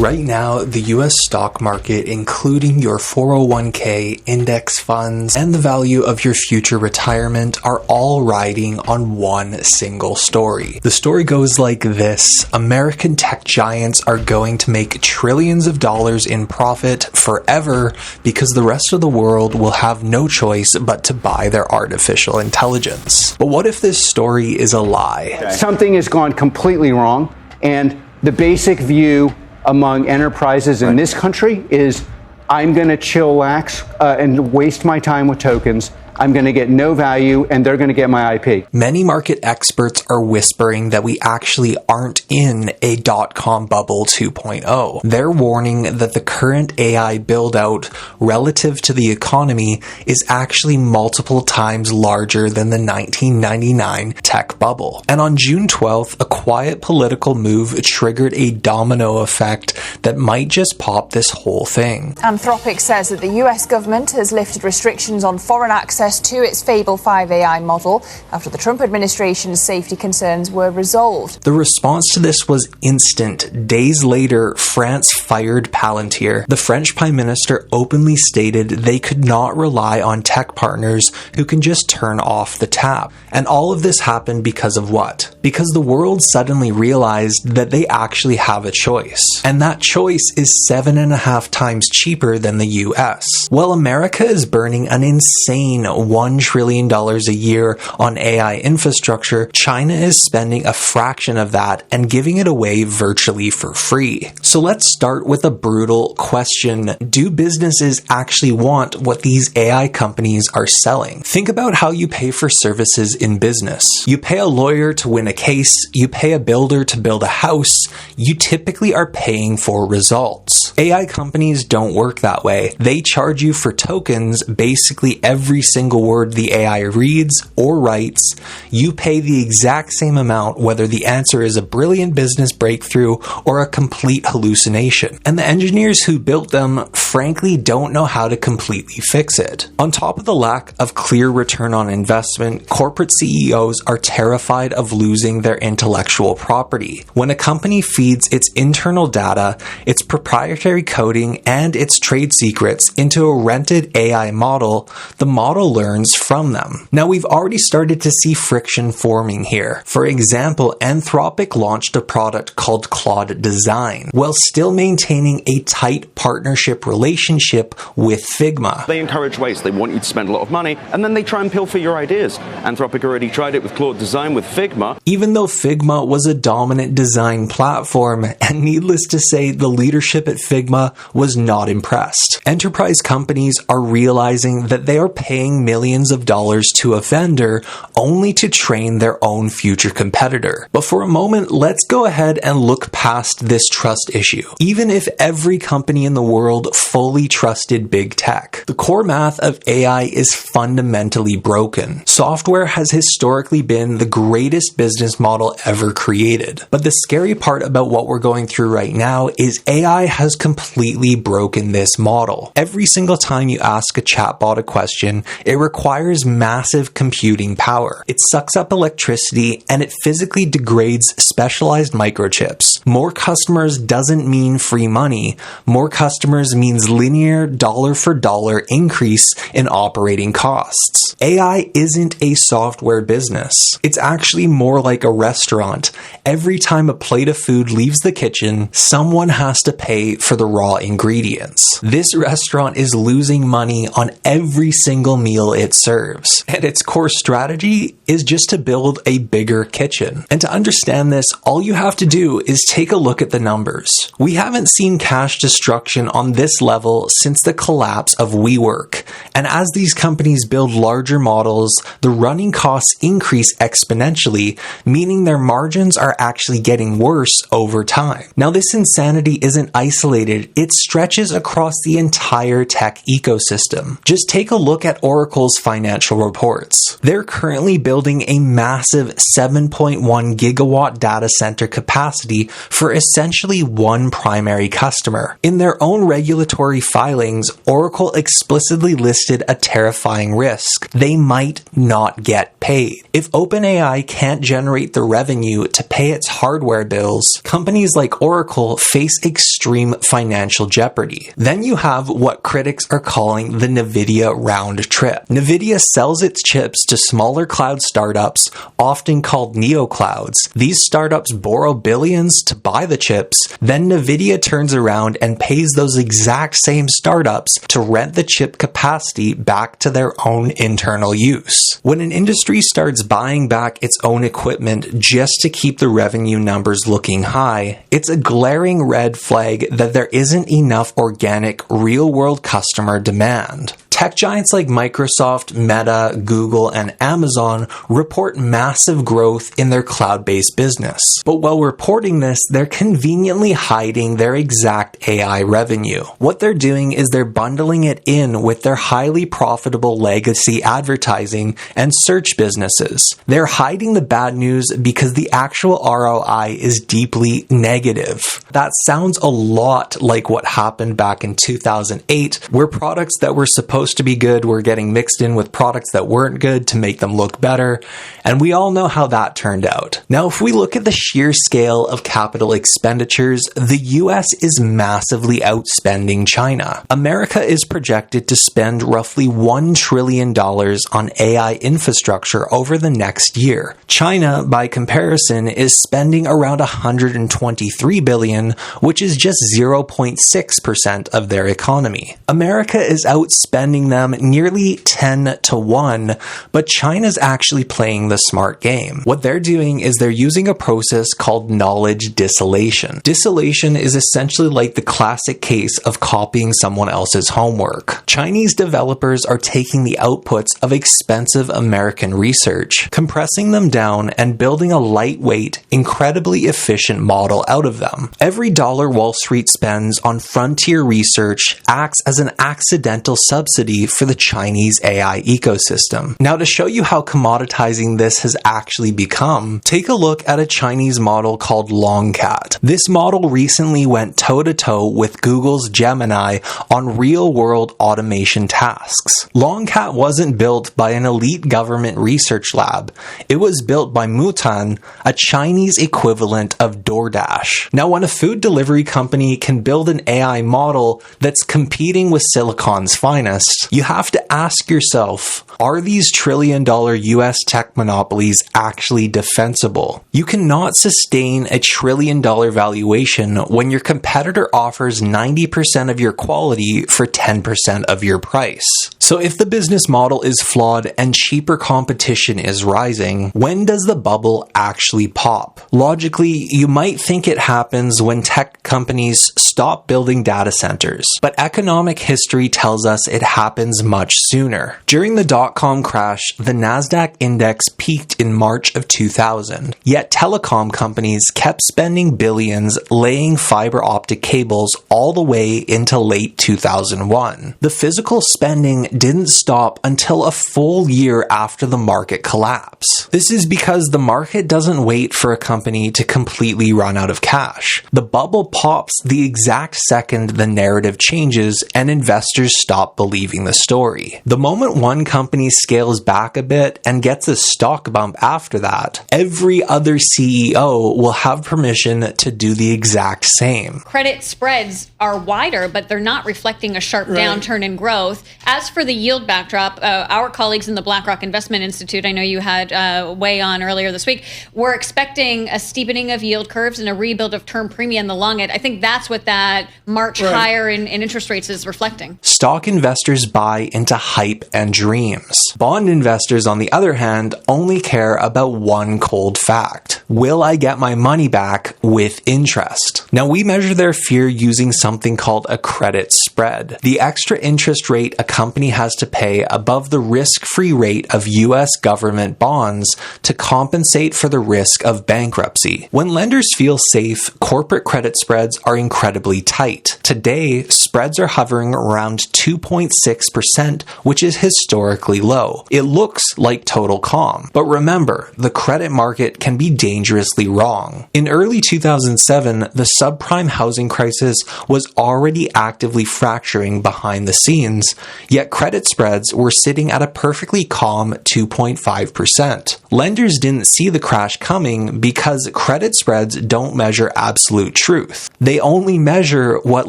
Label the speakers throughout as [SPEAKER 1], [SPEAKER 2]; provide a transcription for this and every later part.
[SPEAKER 1] Right now, the US stock market, including your 401k, index funds, and the value of your future retirement are all riding on one single story. The story goes like this: American tech giants are going to make trillions of dollars in profit forever because the rest of the world will have no choice but to buy their artificial intelligence. But what if this story is a lie?
[SPEAKER 2] Something has gone completely wrong, and the basic view among enterprises in this country is I'm going to chillax and waste my time with tokens. I'm going to get no value, and they're going to get my IP.
[SPEAKER 1] Many market experts are whispering that we actually aren't in a dot-com bubble 2.0. They're warning that the current AI build-out relative to the economy is actually multiple times larger than the 1999 tech bubble. And on June 12th, a quiet political move triggered a domino effect that might just pop this whole thing.
[SPEAKER 3] Anthropic says that the US government has lifted restrictions on foreign access to its Fable 5 AI model after the Trump administration's safety concerns were resolved.
[SPEAKER 1] The response to this was instant. Days later, France fired Palantir. The French Prime Minister openly stated they could not rely on tech partners who can just turn off the tap. And all of this happened because of what? Because the world suddenly realized that they actually have a choice. And that choice is 7.5 times cheaper than the US. While America is burning an insane $1 trillion a year on AI infrastructure, China is spending a fraction of that and giving it away virtually for free. So let's start with a brutal question. Do businesses actually want what these AI companies are selling? Think about how you pay for services in business. You pay a lawyer to win a case, you pay a builder to build a house, you typically are paying for results. AI companies don't work that way. They charge you for tokens, basically every single word the AI reads or writes. You pay the exact same amount whether the answer is a brilliant business breakthrough or a complete hallucination. And the engineers who built them frankly don't know how to completely fix it. On top of the lack of clear return on investment, corporate CEOs are terrified of losing their intellectual property. When a company feeds its internal data, its proprietary coding, and its trade secrets into a rented AI model, the model learns from them. Now, we've already started to see friction forming here. For example, Anthropic launched a product called Claude Design, while still maintaining a tight partnership relationship with Figma.
[SPEAKER 4] They encourage waste. They want you to spend a lot of money, and then they try and pilfer your ideas. Anthropic already tried it with Claude Design with Figma.
[SPEAKER 1] Even though Figma was a dominant design platform, and needless to say, the leadership at Figma was not impressed. Enterprise companies are realizing that they are paying millions of dollars to a vendor only to train their own future competitor. But for a moment, let's go ahead and look past this trust issue. Even if every company in the world fully trusted big tech, the core math of AI is fundamentally broken. Software has historically been the greatest business model ever created. But the scary part about what we're going through right now is AI has completely broken this model. Every single time you ask a chatbot a question, it requires massive computing power. It sucks up electricity and it physically degrades specialized microchips. More customers doesn't mean free money. More customers means linear dollar for dollar increase in operating costs. AI isn't a software business. It's actually more like a restaurant. Every time a plate of food leaves the kitchen, someone has to pay for the raw ingredients. This restaurant is losing money on every single meal it serves, and its core strategy is just to build a bigger kitchen. And to understand this, all you have to do is take a look at the numbers. We haven't seen cash destruction on this level since the collapse of WeWork, and as these companies build larger models, the running costs increase exponentially, meaning their margins are actually getting worse over time. Now, this insanity isn't isolated isolated, it stretches across the entire tech ecosystem. Just take a look at Oracle's financial reports. They're currently building a massive 7.1 gigawatt data center capacity for essentially one primary customer. In their own regulatory filings, Oracle explicitly listed a terrifying risk. They might not get paid. If OpenAI can't generate the revenue to pay its hardware bills, companies like Oracle face extreme financial jeopardy. Then you have what critics are calling the NVIDIA round trip. NVIDIA sells its chips to smaller cloud startups, often called neoclouds. These startups borrow billions to buy the chips, then NVIDIA turns around and pays those exact same startups to rent the chip capacity back to their own internal use. When an industry starts buying back its own equipment just to keep the revenue numbers looking high, it's a glaring red flag that there isn't enough organic, real-world customer demand. Tech giants like Microsoft, Meta, Google, and Amazon report massive growth in their cloud-based business. But while reporting this, they're conveniently hiding their exact AI revenue. What they're doing is they're bundling it in with their highly profitable legacy advertising and search businesses. They're hiding the bad news because the actual ROI is deeply negative. That sounds a lot like what happened back in 2008, where products that were supposed to be good were getting mixed in with products that weren't good to make them look better, and we all know how that turned out. Now, if we look at the sheer scale of capital expenditures, the US is massively outspending China. America is projected to spend roughly $1 trillion on AI infrastructure over the next year. China, by comparison, is spending around $123 billion, which is just 0.6% of their economy. America is outspending them nearly 10 to 1, but China's actually playing the smart game. What they're doing is they're using a process called knowledge distillation. Distillation is essentially like the classic case of copying someone else's homework. Chinese developers are taking the outputs of expensive American research, compressing them down, and building a lightweight, incredibly efficient model out of them. Every dollar Wall Street spends on frontier research acts as an accidental subsidy for the Chinese AI ecosystem. Now, to show you how commoditizing this has actually become, take a look at a Chinese model called Longcat. This model recently went toe-to-toe with Google's Gemini on real-world automation tasks. Longcat wasn't built by an elite government research lab. It was built by Mutan, a Chinese equivalent of DoorDash. Now, when a food delivery company can build an AI model that's competing with Silicon's finest, you have to ask yourself, are these trillion-dollar US tech monopolies actually defensible? You cannot sustain a trillion-dollar valuation when your competitor offers 90% of your quality for 10% of your price. So if the business model is flawed and cheaper competition is rising, when does the bubble actually pop? Logically, you might think it happens when tech companies stop building data centers, but economic history tells us it happens much sooner. During the Dotcom crash, the Nasdaq index peaked in March of 2000, yet telecom companies kept spending billions laying fiber optic cables all the way into late 2001. The physical spending didn't stop until a full year after the market collapse. This is because the market doesn't wait for a company to completely run out of cash. The bubble pops the exact second the narrative changes and investors stop believing the story. The moment one company scales back a bit and gets a stock bump after that, every other CEO will have permission to do the exact same.
[SPEAKER 5] Credit spreads are wider, but they're not reflecting a sharp downturn in growth. As for the yield backdrop, our colleagues in the BlackRock Investment Institute, I know you had weigh on earlier this week, were expecting a steepening of yield curves and a rebuild of term premium in the long end. I think that's what that march higher in interest rates is reflecting.
[SPEAKER 1] Stock investors buy into hype and dreams. Bond investors, on the other hand, only care about one cold fact. Will I get my money back with interest? Now, we measure their fear using something called a credit spread, the extra interest rate a company has to pay above the risk-free rate of US government bonds to compensate for the risk of bankruptcy. When lenders feel safe, corporate credit spreads are incredibly tight. Today, spreads are hovering around 2.6%, which is historically low. It looks like total calm. But remember, the credit market can be dangerously wrong. In early 2007, the subprime housing crisis was already actively fracturing behind the scenes, yet credit spreads were sitting at a perfectly calm 2.5%. Lenders didn't see the crash coming because credit spreads don't measure absolute truth. They only measure what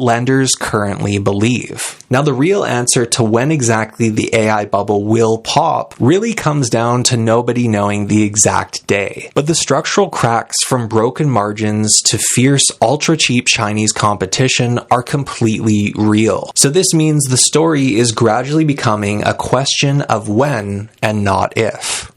[SPEAKER 1] lenders currently believe. Now, the real answer to when exactly the AI bubble will pop really comes down to nobody knowing the exact day. But the structural cracks from broken margins to fierce, ultra-cheap Chinese competition are completely real. So this means the story is gradually becoming a question of when and not if.